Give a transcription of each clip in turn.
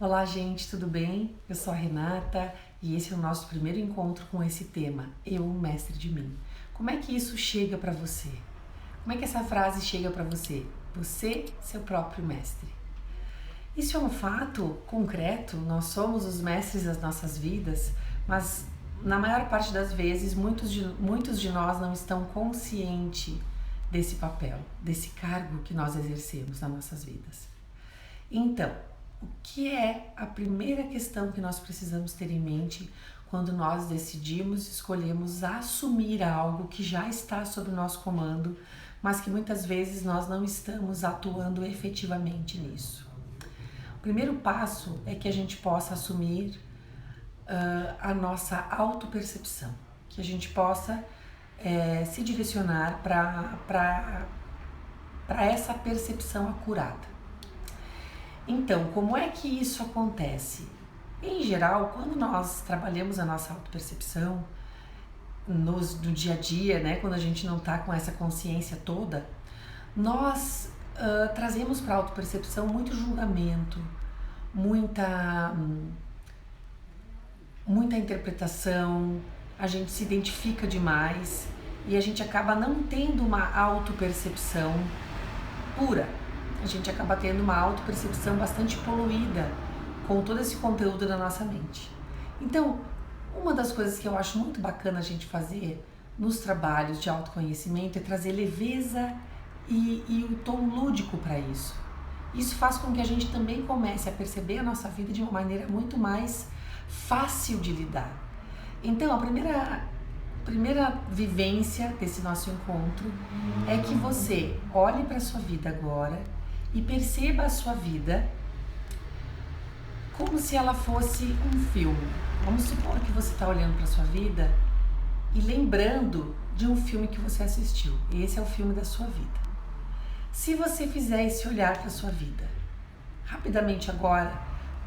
Olá, gente, tudo bem? Eu sou a Renata e esse é o nosso primeiro encontro com esse tema, Eu, Mestre de Mim. Como é que isso chega para você? Como é que essa frase chega para você? Você, seu próprio mestre. Isso é um fato concreto, nós somos os mestres das nossas vidas, mas na maior parte das vezes muitos de nós não estão conscientes desse papel, desse cargo que nós exercemos nas nossas vidas. Então, o que é a primeira questão que nós precisamos ter em mente quando nós decidimos, escolhemos assumir algo que já está sob o nosso comando, mas que muitas vezes nós não estamos atuando efetivamente nisso? O primeiro passo é que a gente possa assumir a nossa autopercepção, que a gente possa se direcionar para essa percepção acurada. Então, como é que isso acontece? Em geral, quando nós trabalhamos a nossa autopercepção no dia a dia, né, quando a gente não está com essa consciência toda, nós trazemos para a autopercepção muito julgamento, muita interpretação, a gente se identifica demais e a gente acaba não tendo uma autopercepção pura. A gente acaba tendo uma autopercepção bastante poluída com todo esse conteúdo da nossa mente. Então, uma das coisas que eu acho muito bacana a gente fazer nos trabalhos de autoconhecimento é trazer leveza e o tom lúdico para isso. Isso faz com que a gente também comece a perceber a nossa vida de uma maneira muito mais fácil de lidar. Então, a primeira vivência desse nosso encontro é que você olhe para a sua vida agora e perceba a sua vida como se ela fosse um filme. Vamos supor que você está olhando para a sua vida e lembrando de um filme que você assistiu. E esse é o filme da sua vida. Se você fizer esse olhar para a sua vida, rapidamente agora,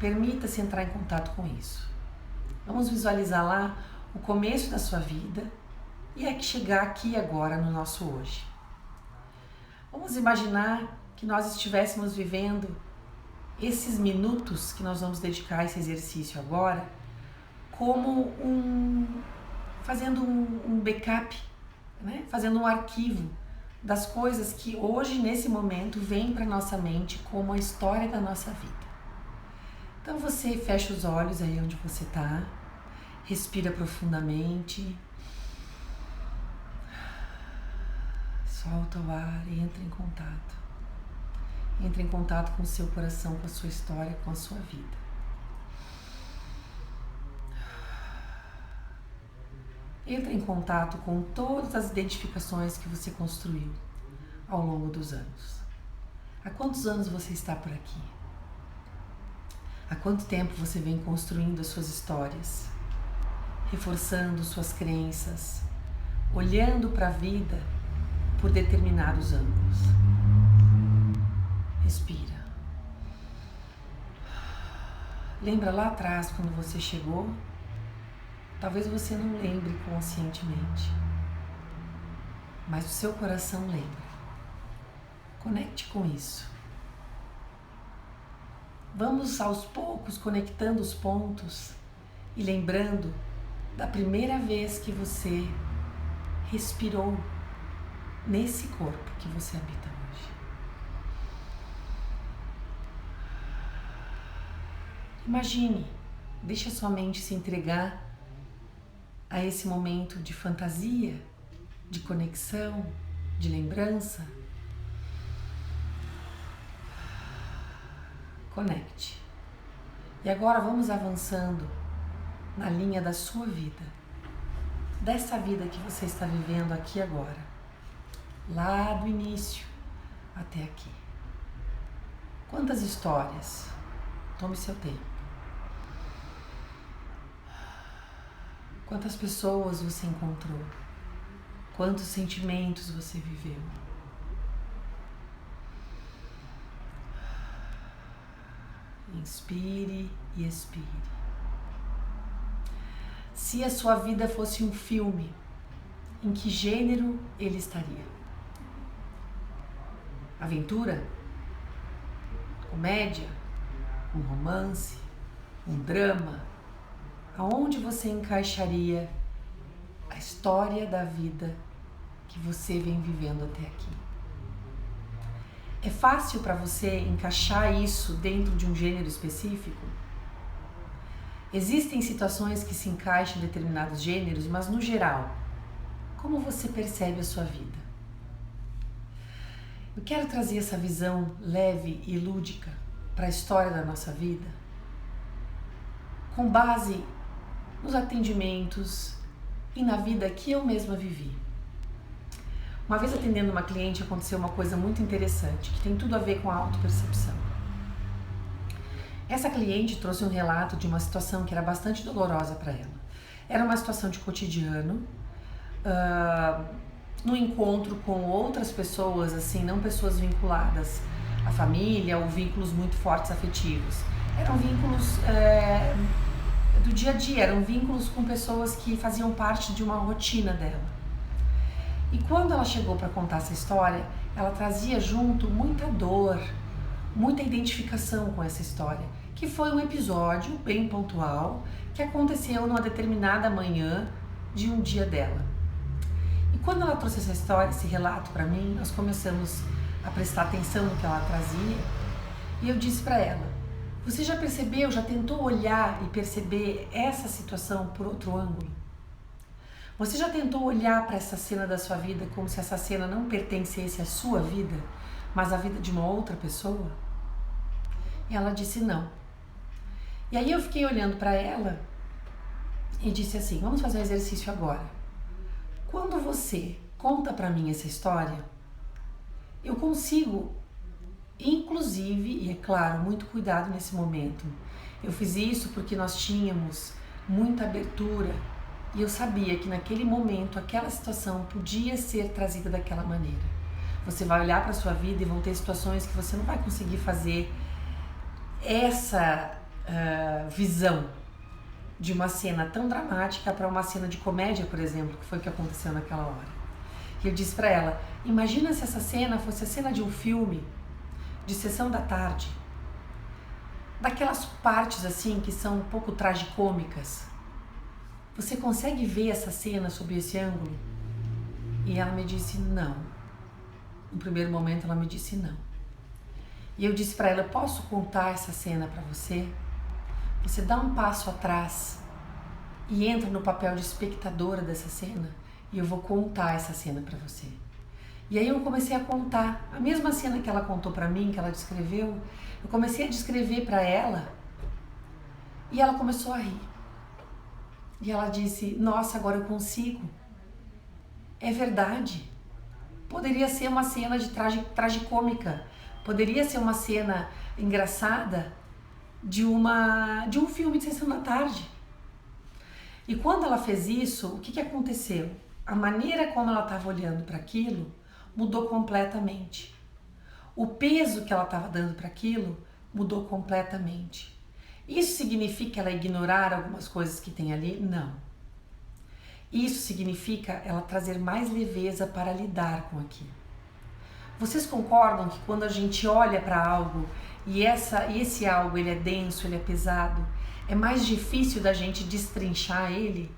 permita-se entrar em contato com isso. Vamos visualizar lá o começo da sua vida e chegar aqui agora no nosso hoje. Vamos imaginar que nós estivéssemos vivendo esses minutos que nós vamos dedicar a esse exercício agora como fazendo um backup, né? Fazendo um arquivo das coisas que hoje, nesse momento, vêm para nossa mente como a história da nossa vida. Então você fecha os olhos aí onde você está, respira profundamente, solta o ar e entra em contato. Entre em contato com o seu coração, com a sua história, com a sua vida. Entre em contato com todas as identificações que você construiu ao longo dos anos. Há quantos anos você está por aqui? Há quanto tempo você vem construindo as suas histórias, reforçando suas crenças, olhando para a vida por determinados ângulos? Respira. Lembra lá atrás quando você chegou? Talvez você não lembre conscientemente, mas o seu coração lembra. Conecte com isso. Vamos aos poucos conectando os pontos e lembrando da primeira vez que você respirou nesse corpo que você habita hoje. Imagine, deixe a sua mente se entregar a esse momento de fantasia, de conexão, de lembrança. Conecte. E agora vamos avançando na linha da sua vida, dessa vida que você está vivendo aqui agora, lá do início até aqui. Quantas histórias? Tome seu tempo. Quantas pessoas você encontrou? Quantos sentimentos você viveu? Inspire e expire. Se a sua vida fosse um filme, em que gênero ele estaria? Aventura? Comédia? Um romance? um drama, aonde você encaixaria a história da vida que você vem vivendo até aqui? É fácil para você encaixar isso dentro de um gênero específico? Existem situações que se encaixam em determinados gêneros, mas no geral, como você percebe a sua vida? Eu quero trazer essa visão leve e lúdica para a história da nossa vida, com base nos atendimentos e na vida que eu mesma vivi. Uma vez atendendo uma cliente, aconteceu uma coisa muito interessante, que tem tudo a ver com a autopercepção. Essa cliente trouxe um relato de uma situação que era bastante dolorosa para ela. Era uma situação de cotidiano, no encontro com outras pessoas, assim, não pessoas vinculadas à família ou vínculos muito fortes afetivos. Eram vínculos do dia a dia, eram vínculos com pessoas que faziam parte de uma rotina dela. E quando ela chegou para contar essa história, ela trazia junto muita dor, muita identificação com essa história, que foi um episódio bem pontual que aconteceu numa determinada manhã de um dia dela. E quando ela trouxe essa história, esse relato para mim, nós começamos a prestar atenção no que ela trazia e eu disse para ela: você já percebeu, já tentou olhar e perceber essa situação por outro ângulo? Você já tentou olhar para essa cena da sua vida como se essa cena não pertencesse à sua vida, mas à vida de uma outra pessoa? E ela disse não. E aí eu fiquei olhando para ela e disse assim: vamos fazer um exercício agora. Quando você conta para mim essa história, eu consigo, inclusive, e é claro, muito cuidado nesse momento. Eu fiz isso porque nós tínhamos muita abertura e eu sabia que naquele momento, aquela situação podia ser trazida daquela maneira. Você vai olhar para a sua vida e vão ter situações que você não vai conseguir fazer essa visão de uma cena tão dramática para uma cena de comédia, por exemplo, que foi o que aconteceu naquela hora. E eu disse para ela: imagina se essa cena fosse a cena de um filme de sessão da tarde, daquelas partes assim que são um pouco tragicômicas. Você consegue ver essa cena sob esse ângulo? E ela me disse não. No primeiro momento ela me disse não. E eu disse para ela: eu posso contar essa cena para você? Você dá um passo atrás e entra no papel de espectadora dessa cena e eu vou contar essa cena para você. E aí eu comecei a contar a mesma cena que ela contou para mim, que ela descreveu. Eu comecei a descrever para ela e ela começou a rir. E ela disse: nossa, agora eu consigo. É verdade. Poderia ser uma cena de tragicômica. Poderia ser uma cena engraçada de um filme de sessão da tarde. E quando ela fez isso, o que aconteceu? A maneira como ela estava olhando para aquilo mudou completamente. O peso que ela estava dando para aquilo mudou completamente. Isso significa ela ignorar algumas coisas que tem ali? Não. Isso significa ela trazer mais leveza para lidar com aquilo. Vocês concordam que quando a gente olha para algo e esse algo ele é denso, ele é pesado, é mais difícil da gente destrinchar ele?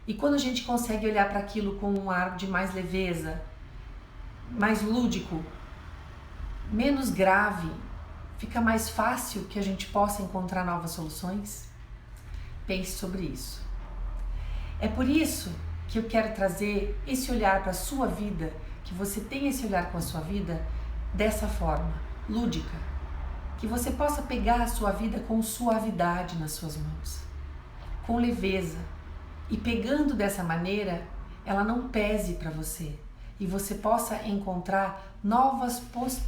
E quando a gente consegue olhar para aquilo com um ar de mais leveza, mais lúdico, menos grave, fica mais fácil que a gente possa encontrar novas soluções? Pense sobre isso. É por isso que eu quero trazer esse olhar para a sua vida, que você tenha esse olhar com a sua vida dessa forma, lúdica, que você possa pegar a sua vida com suavidade nas suas mãos, com leveza, e pegando dessa maneira, ela não pese para você, e você possa encontrar novas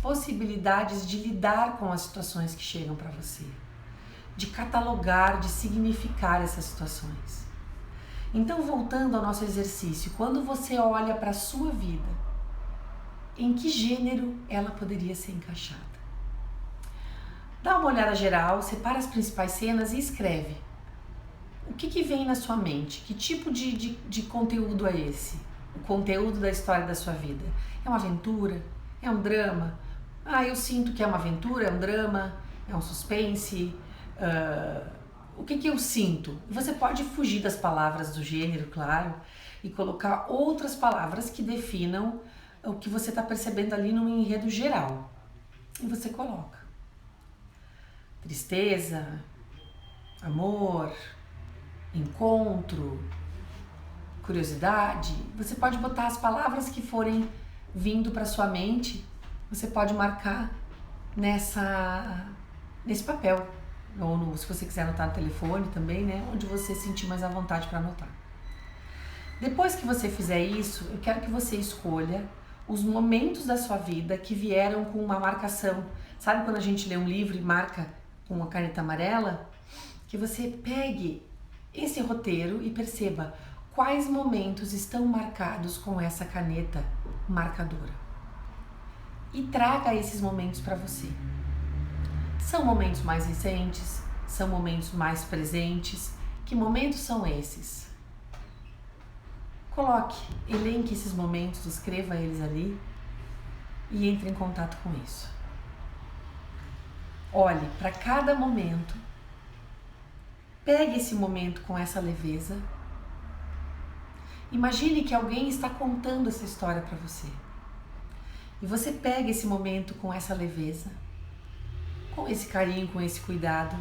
possibilidades de lidar com as situações que chegam para você, de catalogar, de significar essas situações. Então, voltando ao nosso exercício, quando você olha para a sua vida, em que gênero ela poderia ser encaixada? Dá uma olhada geral, separa as principais cenas e escreve. O que vem na sua mente? Que tipo de conteúdo é esse? O conteúdo da história da sua vida? É uma aventura? É um drama? Eu sinto que é uma aventura, é um drama, é um suspense. O que eu sinto? Você pode fugir das palavras do gênero, claro, e colocar outras palavras que definam o que você está percebendo ali no enredo geral. E você coloca tristeza, amor, encontro, curiosidade. Você pode botar as palavras que forem vindo para sua mente, você pode marcar nesse papel. Ou se você quiser anotar no telefone também, né? Onde você sentir mais à vontade para anotar. Depois que você fizer isso, eu quero que você escolha os momentos da sua vida que vieram com uma marcação. Sabe quando a gente lê um livro e marca com uma caneta amarela? Que você pegue esse roteiro e perceba quais momentos estão marcados com essa caneta marcadora. E traga esses momentos para você. São momentos mais recentes? São momentos mais presentes? Que momentos são esses? Coloque, elenque esses momentos, escreva eles ali e entre em contato com isso. Olhe para cada momento, pegue esse momento com essa leveza. Imagine que alguém está contando essa história para você. E você pega esse momento com essa leveza, com esse carinho, com esse cuidado,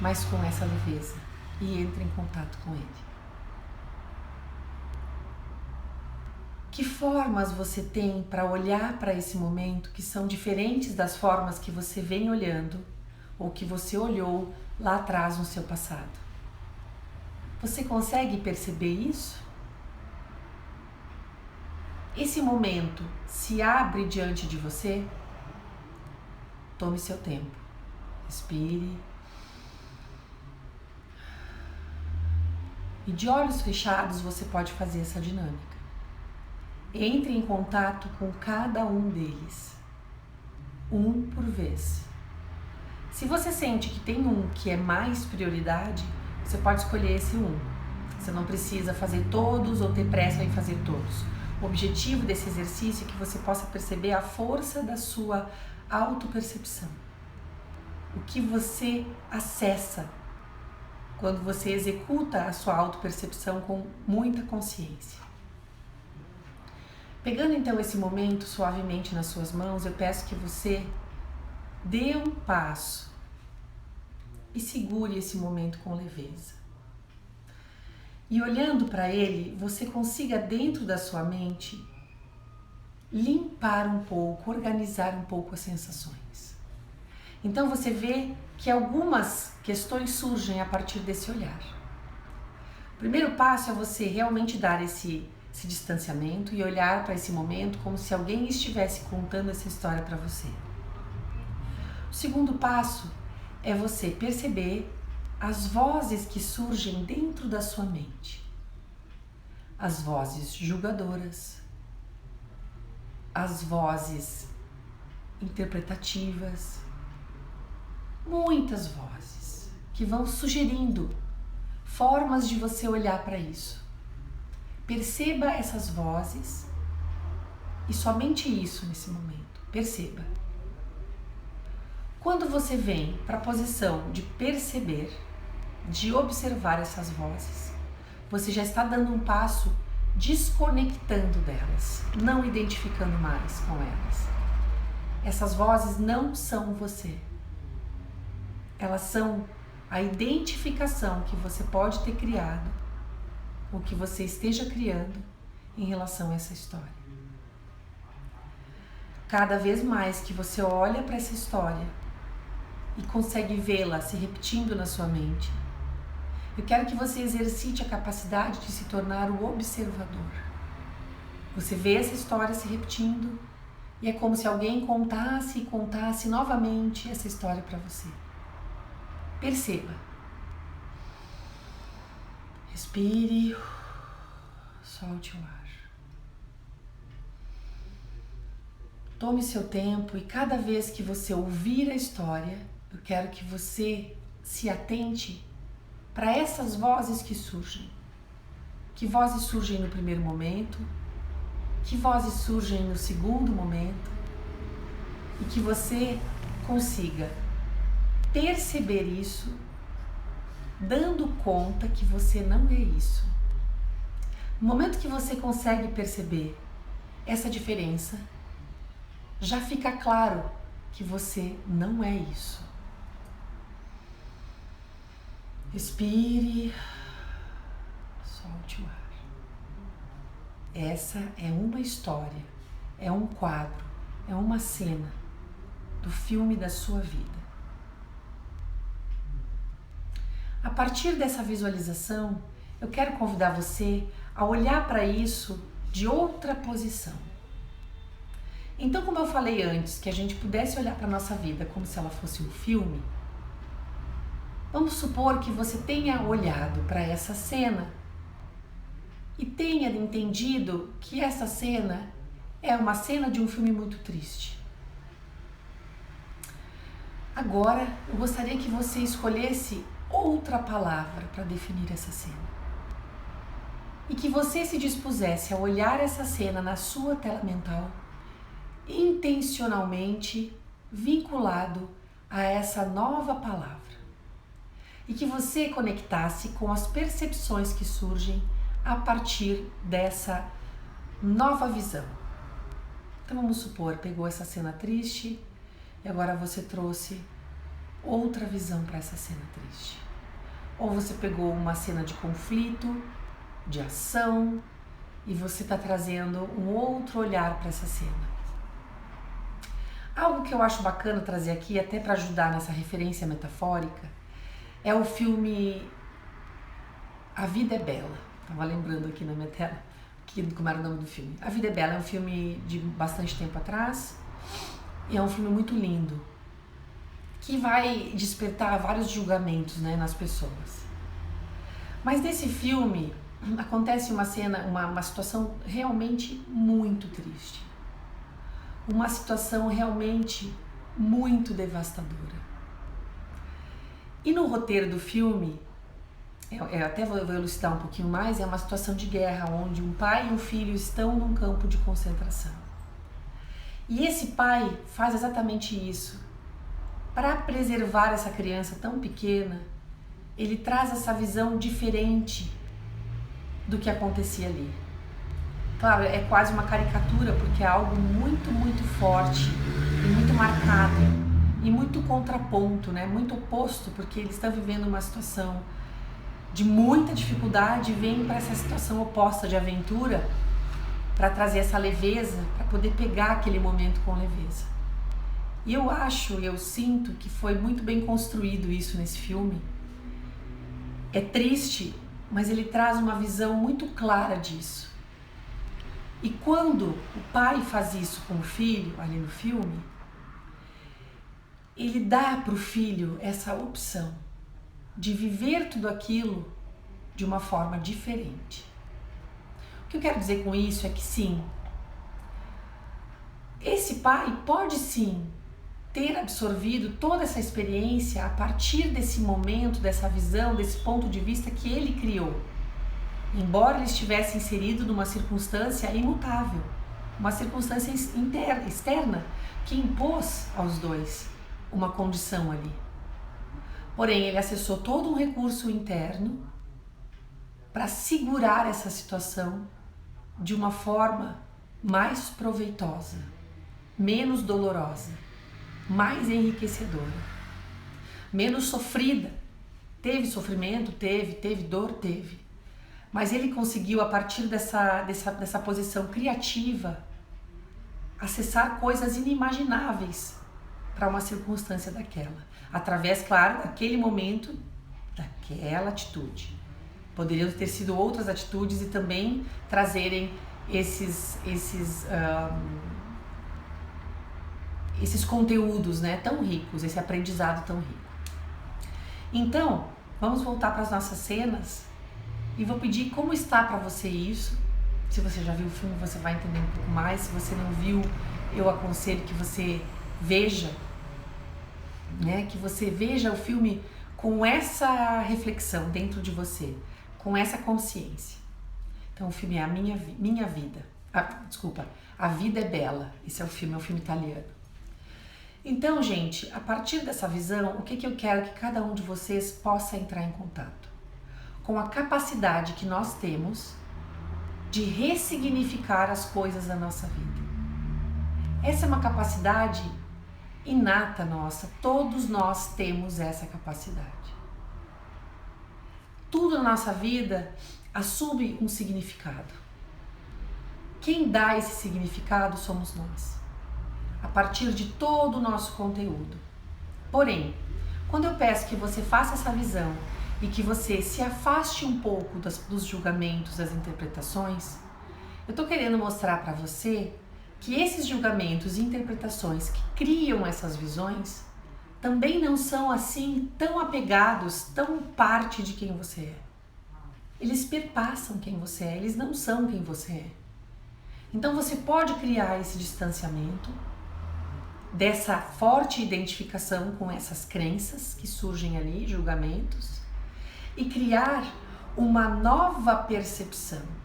mas com essa leveza e entre em contato com ele. Que formas você tem para olhar para esse momento que são diferentes das formas que você vem olhando ou que você olhou lá atrás no seu passado? Você consegue perceber isso? Esse momento se abre diante de você? Tome seu tempo, respire e de olhos fechados você pode fazer essa dinâmica. Entre em contato com cada um deles, um por vez. Se você sente que tem um que é mais prioridade, você pode escolher esse um. Você não precisa fazer todos ou ter pressa em fazer todos. O objetivo desse exercício é que você possa perceber a força da sua autopercepção. O que você acessa quando você executa a sua autopercepção com muita consciência. Pegando então esse momento suavemente nas suas mãos, eu peço que você dê um passo e segure esse momento com leveza. E olhando para ele, você consiga dentro da sua mente limpar um pouco, organizar um pouco as sensações. Então você vê que algumas questões surgem a partir desse olhar. O primeiro passo é você realmente dar esse distanciamento e olhar para esse momento como se alguém estivesse contando essa história para você. O segundo passo é você perceber as vozes que surgem dentro da sua mente. As vozes julgadoras, as vozes interpretativas, muitas vozes que vão sugerindo formas de você olhar para isso. Perceba essas vozes e somente isso nesse momento. Perceba. Quando você vem para a posição de perceber, de observar essas vozes, você já está dando um passo desconectando delas, não identificando mais com elas. Essas vozes não são você. Elas são a identificação que você pode ter criado, o que você esteja criando em relação a essa história. Cada vez mais que você olha para essa história e consegue vê-la se repetindo na sua mente, eu quero que você exercite a capacidade de se tornar o observador. Você vê essa história se repetindo e é como se alguém contasse e contasse novamente essa história para você. Perceba. Respire, solte o ar. Tome seu tempo e cada vez que você ouvir a história, eu quero que você se atente para essas vozes que surgem. Que vozes surgem no primeiro momento, que vozes surgem no segundo momento e que você consiga perceber isso dando conta que você não é isso. No momento que você consegue perceber essa diferença, já fica claro que você não é isso. Respire, solte o ar. Essa é uma história, é um quadro, é uma cena do filme da sua vida. A partir dessa visualização, eu quero convidar você a olhar para isso de outra posição. Então, como eu falei antes, que a gente pudesse olhar para a nossa vida como se ela fosse um filme, vamos supor que você tenha olhado para essa cena e tenha entendido que essa cena é uma cena de um filme muito triste. Agora, eu gostaria que você escolhesse outra palavra para definir essa cena. E que você se dispusesse a olhar essa cena na sua tela mental, intencionalmente vinculado a essa nova palavra. E que você conectasse com as percepções que surgem a partir dessa nova visão. Então vamos supor, pegou essa cena triste e agora você trouxe outra visão para essa cena triste. Ou você pegou uma cena de conflito, de ação, e você está trazendo um outro olhar para essa cena. Algo que eu acho bacana trazer aqui, até para ajudar nessa referência metafórica, é o filme A Vida é Bela. Estava lembrando aqui na minha tela como era o nome do filme. A Vida é Bela é um filme de bastante tempo atrás e é um filme muito lindo, que vai despertar vários julgamentos, né, nas pessoas. Mas nesse filme acontece uma cena, uma situação realmente muito triste. Uma situação realmente muito devastadora. E no roteiro do filme, eu até vou elucidar um pouquinho mais, é uma situação de guerra, onde um pai e um filho estão num campo de concentração. E esse pai faz exatamente isso. Para preservar essa criança tão pequena, ele traz essa visão diferente do que acontecia ali. Claro, é quase uma caricatura, porque é algo muito, muito forte e muito marcado e muito contraponto, né? Muito oposto, porque eles estão vivendo uma situação de muita dificuldade e vêm para essa situação oposta de aventura para trazer essa leveza, para poder pegar aquele momento com leveza. E eu sinto que foi muito bem construído isso nesse filme. É triste, mas ele traz uma visão muito clara disso. E quando o pai faz isso com o filho, ali no filme, ele dá para o filho essa opção de viver tudo aquilo de uma forma diferente. O que eu quero dizer com isso é que sim, esse pai pode sim ter absorvido toda essa experiência a partir desse momento, dessa visão, desse ponto de vista que ele criou. Embora ele estivesse inserido numa circunstância imutável, uma circunstância externa que impôs aos dois uma condição ali. Porém, ele acessou todo um recurso interno para segurar essa situação de uma forma mais proveitosa, menos dolorosa, mais enriquecedora, menos sofrida. Teve sofrimento? Teve dor? Teve. Mas ele conseguiu, a partir dessa posição criativa, acessar coisas inimagináveis para uma circunstância daquela. Através, claro, daquele momento, daquela atitude. Poderiam ter sido outras atitudes e também trazerem esses conteúdos, né, tão ricos, esse aprendizado tão rico. Então, vamos voltar para as nossas cenas e vou pedir como está para você isso. Se você já viu o filme, você vai entender um pouco mais. Se você não viu, eu aconselho que você veja, né, que você veja o filme com essa reflexão dentro de você, com essa consciência. Então o filme é Minha Vida. A Vida é Bela. Esse é o filme italiano. Então, gente, a partir dessa visão, o que eu quero que cada um de vocês possa entrar em contato? Com a capacidade que nós temos de ressignificar as coisas da nossa vida. Essa é uma capacidade inata nossa, todos nós temos essa capacidade. Tudo na nossa vida assume um significado. Quem dá esse significado somos nós, a partir de todo o nosso conteúdo. Porém, quando eu peço que você faça essa visão e que você se afaste um pouco dos julgamentos, das interpretações, eu estou querendo mostrar para você que esses julgamentos e interpretações que criam essas visões também não são assim tão apegados, tão parte de quem você é. Eles perpassam quem você é, eles não são quem você é. Então você pode criar esse distanciamento dessa forte identificação com essas crenças que surgem ali, julgamentos, e criar uma nova percepção.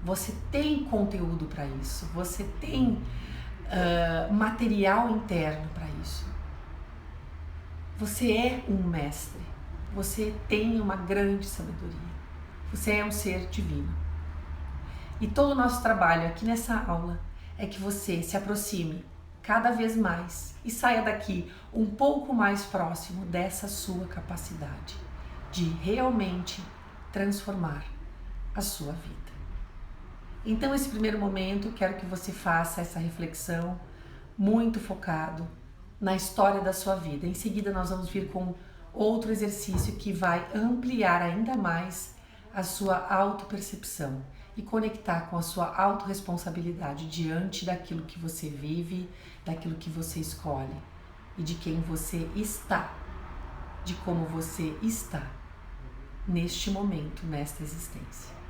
Você tem conteúdo para isso, você tem material interno para isso. Você é um mestre, você tem uma grande sabedoria, você é um ser divino. E todo o nosso trabalho aqui nessa aula é que você se aproxime cada vez mais e saia daqui um pouco mais próximo dessa sua capacidade de realmente transformar a sua vida. Então, esse primeiro momento, quero que você faça essa reflexão muito focado na história da sua vida. Em seguida, nós vamos vir com outro exercício que vai ampliar ainda mais a sua autopercepção e conectar com a sua autorresponsabilidade diante daquilo que você vive, daquilo que você escolhe e de quem você está, de como você está neste momento, nesta existência.